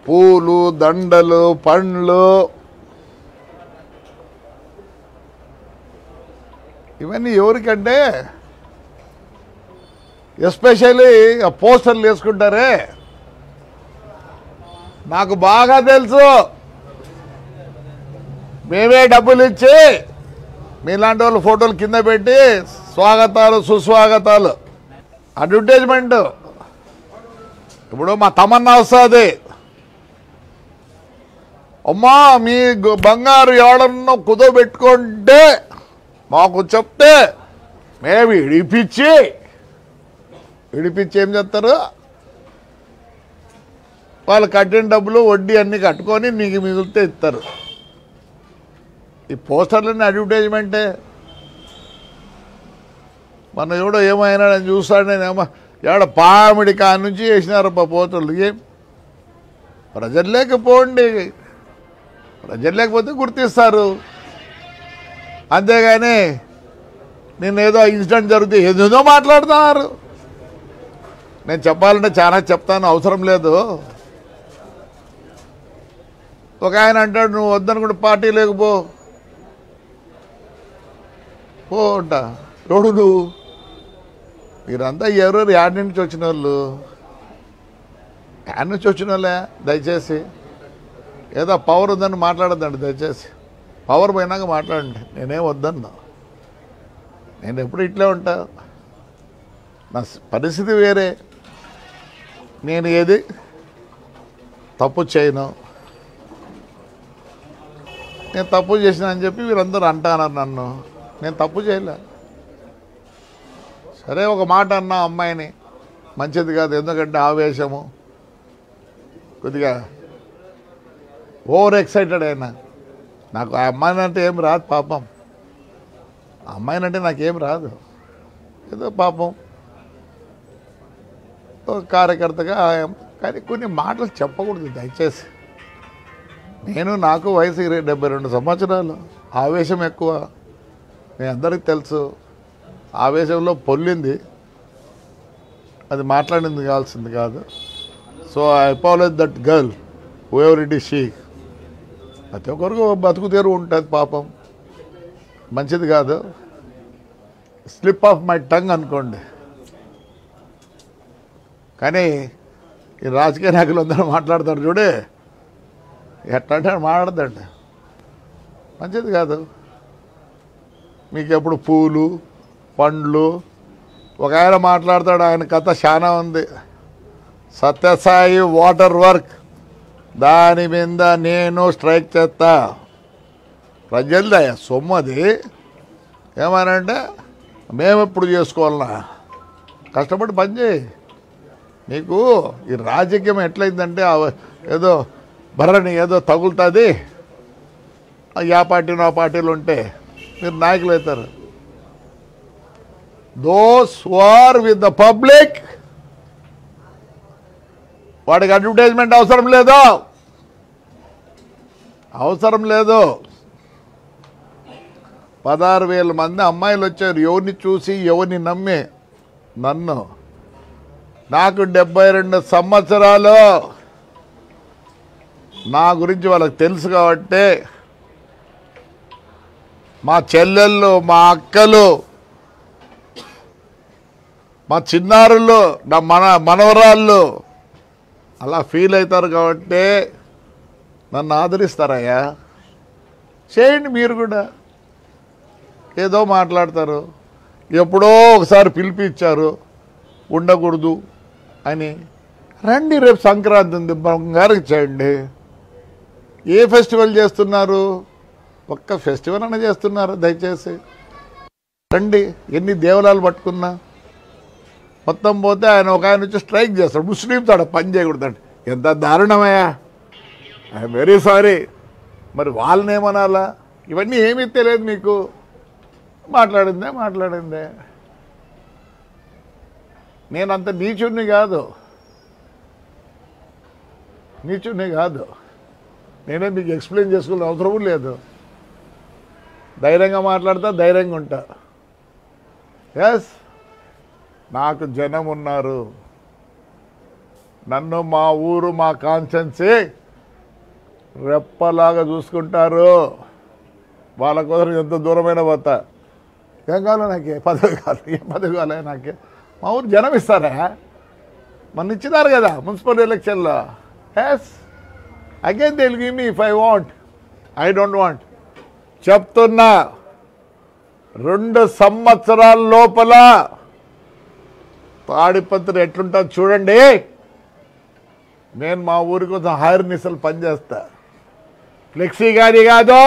పూలు, దండలు, పండ్లు ఇవన్నీ ఎవరికంటే ఎస్పెషల్లీ ఆ పోస్టర్లు వేసుకుంటారే, నాకు బాగా తెలుసు. మేమే డబ్బులు ఇచ్చి మీలాంటి వాళ్ళు ఫోటోలు కింద పెట్టి స్వాగతాలు సుస్వాగతాలు అడ్వర్టైజ్మెంట్. ఇప్పుడు మా తమన్నా వస్తుంది, అమ్మా మీ బంగారు ఎవడన్నా కుదోబెట్టుకుంటే మాకు చెప్తే మేము ఇడిపించి ఏం చేస్తారు, వాళ్ళు కట్టిన డబ్బులు వడ్డీ అన్నీ కట్టుకొని నీకు మిగిలితే ఇస్తారు. ఈ పోస్టర్లన్నీ అడ్వర్టైజ్మెంటే. మన ఎవడో ఏమైనా నేను చూస్తాడు, నేనేమో ఎవడ పామిడి కాని నుంచి వేసినారు పోస్టర్లు. ఏం ప్రజలు లేకపోండి, ప్రజలు లేకపోతే గుర్తిస్తారు. అంతేగాని నేనేదో ఇన్సిడెంట్ జరిగితే ఏదేదో మాట్లాడుతున్నారు. నేను చెప్పాలంటే చాలా చెప్తాను, అవసరం లేదు. ఒక ఆయన అంటాడు, నువ్వు వద్దనుకుంటే పార్టీ లేకపో అంట. ఎవడు నువ్వు? మీరంతా ఎవరెవరు యాడ్ నుంచి వచ్చిన వాళ్ళు, యాడ్ నుంచి వచ్చిన వాళ్ళే. దయచేసి ఏదో పవర్ ఉందని మాట్లాడద్దండి, దయచేసి పవర్ పోయినాక మాట్లాడండి. నేనేం వద్దన్నా, నేను ఎప్పుడు ఇట్లే ఉంటా. నా పరిస్థితి వేరే, నేను ఏది తప్పు చేయను. నేను తప్పు చేసిన అని చెప్పి వీరందరూ అంటున్నారు నన్ను. నేను తప్పు చేయలే. సరే ఒక మాట అన్నా అమ్మాయిని, మంచిది కాదు. ఎందుకంటే ఆవేశము, కొద్దిగా ఓవర్ ఎక్సైటెడ్ అయినా. నాకు ఆ అమ్మాయిని అంటే ఏం రాదు పాపం, ఆ అమ్మాయిని అంటే నాకేం రాదు. ఏదో పాపం ఒక కార్యకర్తగా. కానీ కొన్ని మాటలు చెప్పకూడదు దయచేసి. నాకు వయసు 72 సంవత్సరాలు, ఆవేశం ఎక్కువ, మీ అందరికీ తెలుసు. ఆవేశంలో పొల్లింది, అది మాట్లాడింది కావాల్సింది కాదు. So I apologise that girl who ever it is she. ప్రతి ఒక్కరికి బతుకు తెరువు ఉంటుంది పాపం, మంచిది కాదు. స్లిప్ ఆఫ్ మై టంగ్ అనుకోండి. కానీ ఈ రాజకీయ నాయకులు అందరూ మాట్లాడతారు చూడే, ఎట్లంటే మాట్లాడదండి, మంచిది కాదు. మీకు ఎప్పుడు పూలు పండ్లు. ఒక ఆయన మాట్లాడతాడు, ఆయన కథ చాలా ఉంది. సత్యసాయి వాటర్ వర్క్, దాని మీద నేను స్ట్రైక్ చేస్తా. ప్రజలదయ్యా సొమ్ము అది. ఏమనంటే మేము ఎప్పుడు చేసుకోవాలన్నా, కష్టపడి పనిచేయి. నీకు ఈ రాజకీయం ఎట్లయిందంటే ఏదో బర్రని ఏదో తగులుతుంది, ఆ పార్టీలో ఆ పార్టీలు ఉంటే మీరు నాయకులు అవుతారు. Those who are with the public, వాడికి అడ్వర్టైజ్మెంట్ అవసరం లేదు, అవసరం లేదు. 16,000 మంది అమ్మాయిలు వచ్చారు. ఎవరిని చూసి ఎవరిని నమ్మి? నన్ను. నాకు 72 సంవత్సరాలు. నా గురించి వాళ్ళకి తెలుసు కాబట్టి మా చెల్లెళ్ళు, మా అక్కలు, మా చిన్నారులు, నా మనవరాళ్ళు అలా ఫీల్ అవుతారు కాబట్టి నన్ను ఆదరిస్తారయ్యా. చేయండి మీరు కూడా. ఏదో మాట్లాడతారు. ఎప్పుడో ఒకసారి పిలిపించారు, ఉండకూడదు అని. రండి, రేపు సంక్రాంతి ఉంది, బంగారం చేయండి. ఏ ఫెస్టివల్ చేస్తున్నారు? ఒక్క ఫెస్టివల్ అన్న చేస్తున్నారు? దయచేసి రండి. ఎన్ని దేవాలయాలు పట్టుకున్నా మొత్తం పోతే ఆయన ఒక ఆయన వచ్చి స్ట్రైక్ చేస్తాడు, ముస్లింస్ ఆడ పని చేయకూడదండి. ఎంత దారుణమయ్యా! I'm very sorry. మరి వాళ్ళని ఏమనాలా? ఇవన్నీ ఏమీ తెలియదు మీకు. మాట్లాడిందే. నేనంత నీచుణ్ణి కాదు. నేనే మీకు ఎక్స్ప్లెయిన్ చేసుకునే అవసరం లేదు. ధైర్యంగా మాట్లాడతా, ధైర్యంగా ఉంటా. ఎస్, నాకు జనం ఉన్నారు. నన్ను మా ఊరు మా కాన్స్టెన్సీ రెప్పలాగా చూసుకుంటారు. వాళ్ళ కోసం ఎంత దూరమైన పోతా. ఏం కావాలి నాకే? పదవి కావాలి. ఏం పదవి కావాలి నాకే? మా ఊరు జనం ఇస్తారా? మన ఇచ్చినారు కదా మున్సిపల్ ఎలక్షన్లో. Yes again they will give me if I want. I don't want. చెప్తున్నా 2 సంవత్సరాల లోపల తాడిపత్రి ఎట్లుంటుంది చూడండి. నేను మా ఊరి కోసం హైర్ నిసలు పనిచేస్తా. ఫ్లెక్సీ గారి కాదు.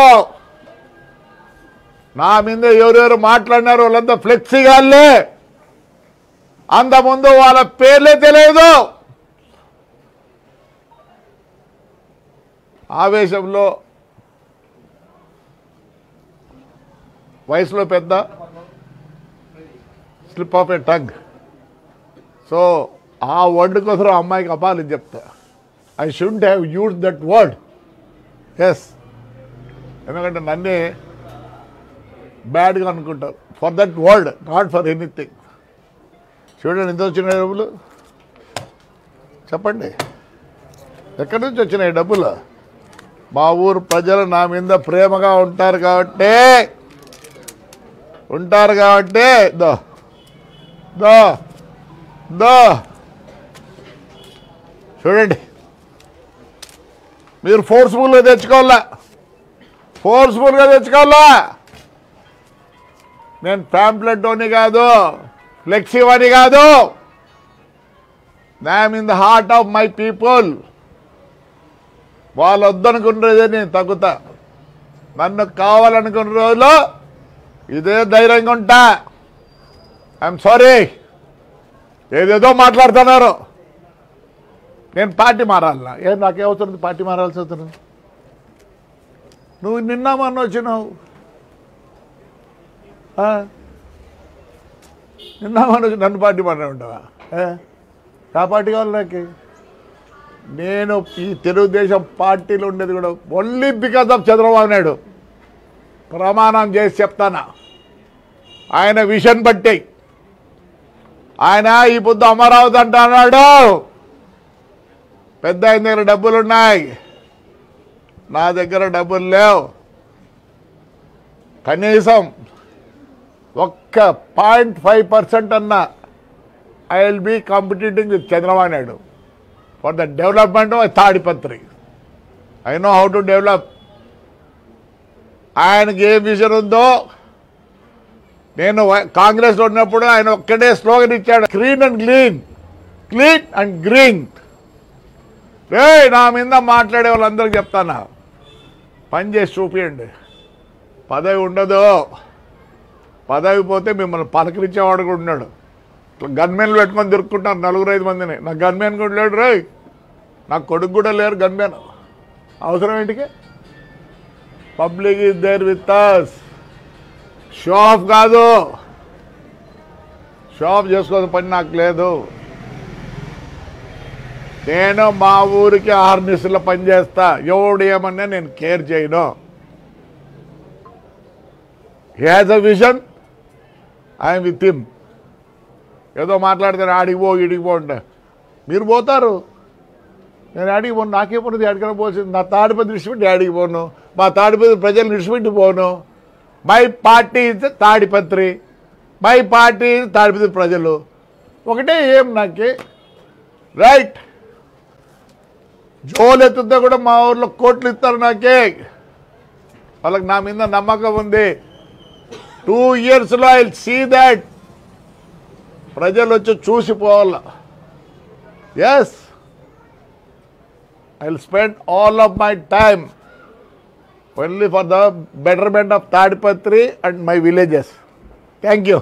నా మీద ఎవరెవరు మాట్లాడినారు వాళ్ళంతా ఫ్లెక్సీ గాళ్ళే. అంతకుముందు వాళ్ళ పేర్లే తెలియదు. ఆవేశంలో వయసులో పెద్ద slip of a tongue. So ఆ వర్డ్ కోసం అమ్మాయికి అపాలని చెప్తా. I should have use that word. Yes, ఎందుకంటే నన్నే బ్యాడ్గా అనుకుంటారు for that word, not for anything. చూడండి ఎంత వచ్చినాయి డబ్బులు చెప్పండి. ఎక్కడి నుంచి వచ్చినాయి డబ్బులు? మా ఊరు ప్రజలు నా మీద ప్రేమగా ఉంటారు కాబట్టి దో దో దో చూడండి. మీరు ఫోర్స్ఫుల్గా తెచ్చుకోవాలా. నేను ప్యాంప్లెట్ అని కాదు, ఫ్లెక్సీ అని కాదు. I'm in the heart of my people. వాళ్ళు వద్దనుకున్నదే నేను తగ్గుతా. నన్ను కావాలనుకున్న రోజులో ఇదే ధైర్యంగా ఉంటా. ఐఎమ్ సారీ, ఏదేదో మాట్లాడుతున్నారు. నేను పార్టీ మారాలనా? నాకేమవుతుంది పార్టీ మారాల్సి అవుతుంది? నువ్వు నిన్న మొన్న వచ్చినావు, నిన్న మొన్న వచ్చి నన్ను పార్టీ మారా ఉంటావా? ఆ పార్టీ కావాలి నాకు. నేను ఈ తెలుగుదేశం పార్టీలో ఉండేది కూడా only because of Chandrababu Naidu. ప్రమాణం చేసి చెప్తానా, ఆయన విషన్ బట్టి. ఆయన ఈ పొద్దు అమరావతి అంటున్నాడు. పెద్ద ఆయన దగ్గర డబ్బులున్నాయి, నా దగ్గర డబ్బులు లేవు. కనీసం 0.5% అన్నా I will be competing with Chandrababu Naidu for the development of Tadipatri. I know how to develop. ఆయనకి ఏ విజన్ ఉందో, నేను కాంగ్రెస్లో ఉన్నప్పుడు ఆయన ఒక్కడే స్లోగన్ ఇచ్చాడు, క్లీన్ అండ్ గ్రీన్. నా మీద మాట్లాడే వాళ్ళందరికీ చెప్తానా, పని చేసి చూపించండి. పదవి ఉండదు. పదవి పోతే మిమ్మల్ని పలకరించేవాడు కూడా ఉన్నాడు. గన్మెన్లు పెట్టుకొని తిరుక్కుంటాను 4-5 మందిని. నాకు గన్మెన్ కూడా లేడు రే. నాకు కొడుకు కూడా లేరు గన్మెన్. అవసరం ఏంటికి? Public is there with us. Show off కాదు, షో ఆఫ్ చేసుకోవాల్సిన పని నాకు లేదు. నేను మా ఊరికి ఆర్నిస్లో పనిచేస్తా. ఎవడు ఏమన్నా నేను కేర్ చేయను. He has a vision, I'm with him. ఏదో మాట్లాడితే ఆడికి పో ఈడికి పో అంటే మీరు పోతారు. నేను ఆడికి పోను. నాకేమున్నది ఆడికైనా పోసింది. నా తాడిపత్రి విడిచిపెట్టి ఆడికి పోను. మా తాడిపత్రి ప్రజలు విడిచిపెట్టి పోను. My party is Tadipatri, my party is Tadipatri ప్రజలు ఒకటే. ఏం నాకే రైట్. జోలు ఎత్తుతే కూడా మా ఊర్లో కోట్లు ఇస్తారు నాకే. వాళ్ళకి నా మీద నమ్మకం ఉంది. 2 yearsలో ఐ విల్ సీ దాట్. ప్రజలు వచ్చి చూసిపోవాల. Yes, I will spend all of my time only for the betterment of Tadipatri and my villages. Thank you.